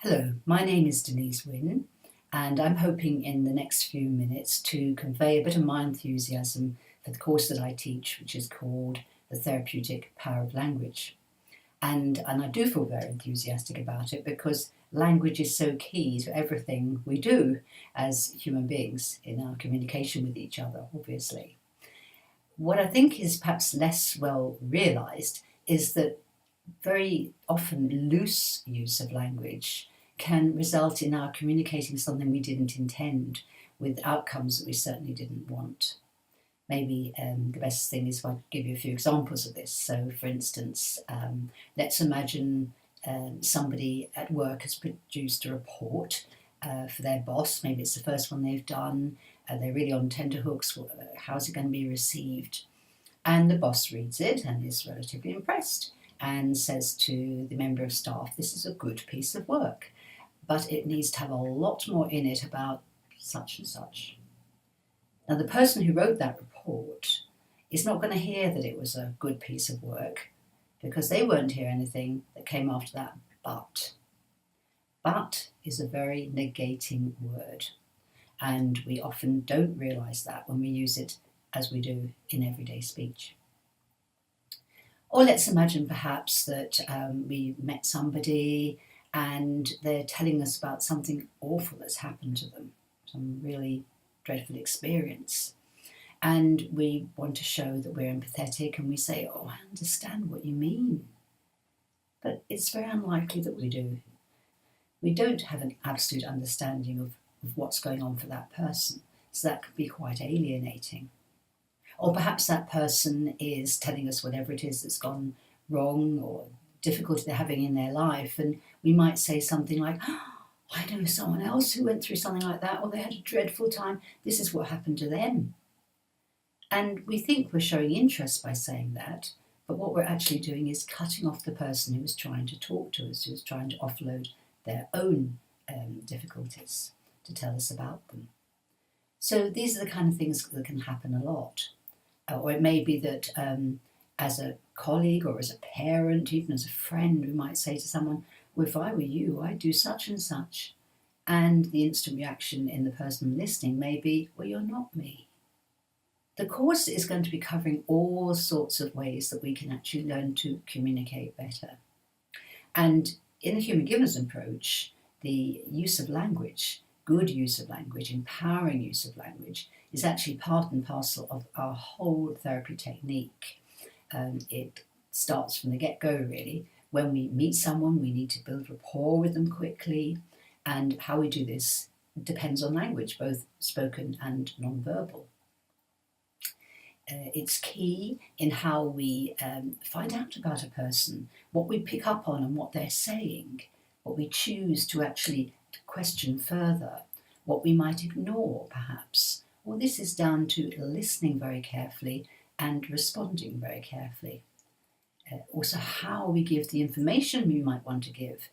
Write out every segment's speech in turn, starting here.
Hello, my name is Denise Wynne, and I'm hoping in the next few minutes to convey a bit of my enthusiasm for the course that I teach, which is called the Therapeutic Power of Language. And I do feel very enthusiastic about it because language is so key to everything we do as human beings in our communication with each other, obviously. What I think is perhaps less well realised is that very often loose use of language can result in our communicating something we didn't intend with outcomes that we certainly didn't want. Maybe the best thing is if I give you a few examples of this. So, for instance, let's imagine somebody at work has produced a report for their boss. Maybe it's the first one they've done. They're really on tenterhooks. How's it going to be received? And the boss reads it and is relatively impressed and says to the member of staff, this is a good piece of work, but it needs to have a lot more in it about such and such. Now, the person who wrote that report is not going to hear that it was a good piece of work because they won't hear anything that came after that but. But is a very negating word, and we often don't realise that when we use it as we do in everyday speech. Or let's imagine perhaps that we met somebody and they're telling us about something awful that's happened to them, some really dreadful experience. And we want to show that we're empathetic and we say, oh, I understand what you mean. But it's very unlikely that we do. We don't have an absolute understanding of what's going on for that person. So that could be quite alienating. Or perhaps that person is telling us whatever it is that's gone wrong or difficulty they're having in their life, and we might say something like, oh, I know someone else who went through something like that, or they had a dreadful time, this is what happened to them. And we think we're showing interest by saying that, but what we're actually doing is cutting off the person who was trying to talk to us, who was trying to offload their own difficulties to tell us about them. So these are the kind of things that can happen a lot. Or it may be that as a colleague or as a parent, even as a friend, we might say to someone, well, if I were you, I'd do such and such. And the instant reaction in the person listening may be, well, you're not me. The course is going to be covering all sorts of ways that we can actually learn to communicate better. And in the human givens approach, the use of language, good use of language, empowering use of language, is actually part and parcel of our whole therapy technique. It starts from the get-go, really. When we meet someone, we need to build rapport with them quickly, and how we do this depends on language, both spoken and non-verbal. It's key in how we find out about a person, what we pick up on and what they're saying, what we choose to actually question further, what we might ignore, perhaps. Well, this is down to listening very carefully and responding very carefully. Also, how we give the information we might want to give.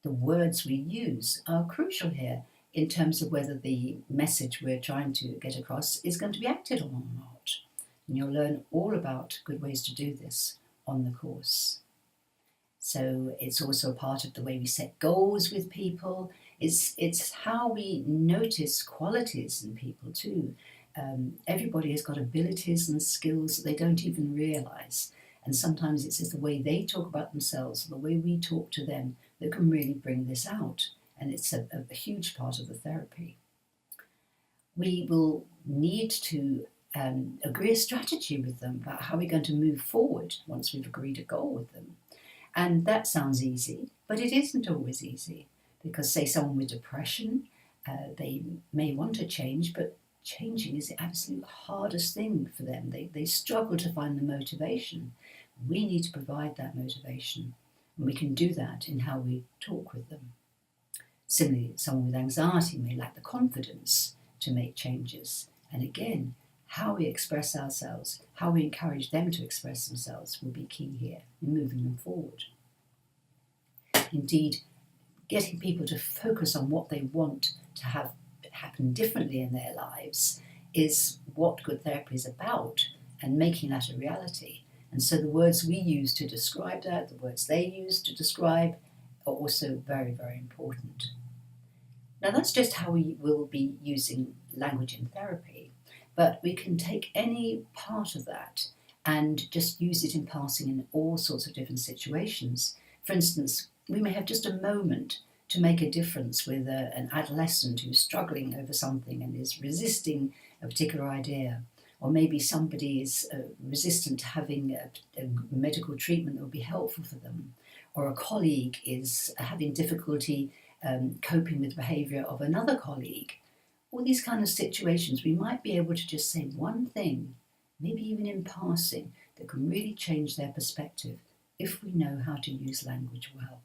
The words we use are crucial here in terms of whether the message we're trying to get across is going to be acted on or not. And you'll learn all about good ways to do this on the course. So it's also part of the way we set goals with people. It's how we notice qualities in people too. Everybody has got abilities and skills that they don't even realise. And sometimes it's just the way they talk about themselves, the way we talk to them, that can really bring this out. And it's a huge part of the therapy. We will need to agree a strategy with them about how we're going to move forward once we've agreed a goal with them. And that sounds easy, but it isn't always easy. Because, say, someone with depression, they may want to change, but changing is the absolute hardest thing for them. They struggle to find the motivation. We need to provide that motivation, and we can do that in how we talk with them. Similarly, someone with anxiety may lack the confidence to make changes. And again, how we express ourselves, how we encourage them to express themselves will be key here in moving them forward. Indeed, getting people to focus on what they want to have happen differently in their lives is what good therapy is about, and making that a reality. And so the words we use to describe that, the words they use to describe are also very, very important. Now, that's just how we will be using language in therapy, but we can take any part of that and just use it in passing in all sorts of different situations. For instance, we may have just a moment to make a difference with an adolescent who's struggling over something and is resisting a particular idea. Or maybe somebody is resistant to having a medical treatment that would be helpful for them. Or a colleague is having difficulty coping with the behaviour of another colleague. All these kind of situations, we might be able to just say one thing, maybe even in passing, that can really change their perspective if we know how to use language well.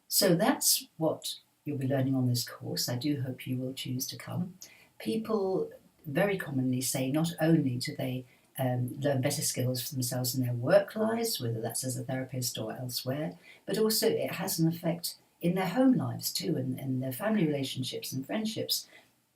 So that's what you'll be learning on this course. I do hope you will choose to come. People very commonly say not only do they learn better skills for themselves in their work lives, whether that's as a therapist or elsewhere, but also it has an effect in their home lives too, and their family relationships and friendships.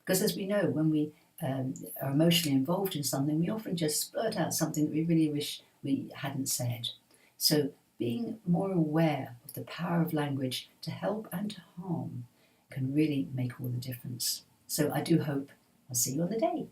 Because as we know, when we are emotionally involved in something, we often just spurt out something that we really wish we hadn't said. So being more aware of the power of language to help and to harm can really make all the difference. So I do hope I'll see you on the day.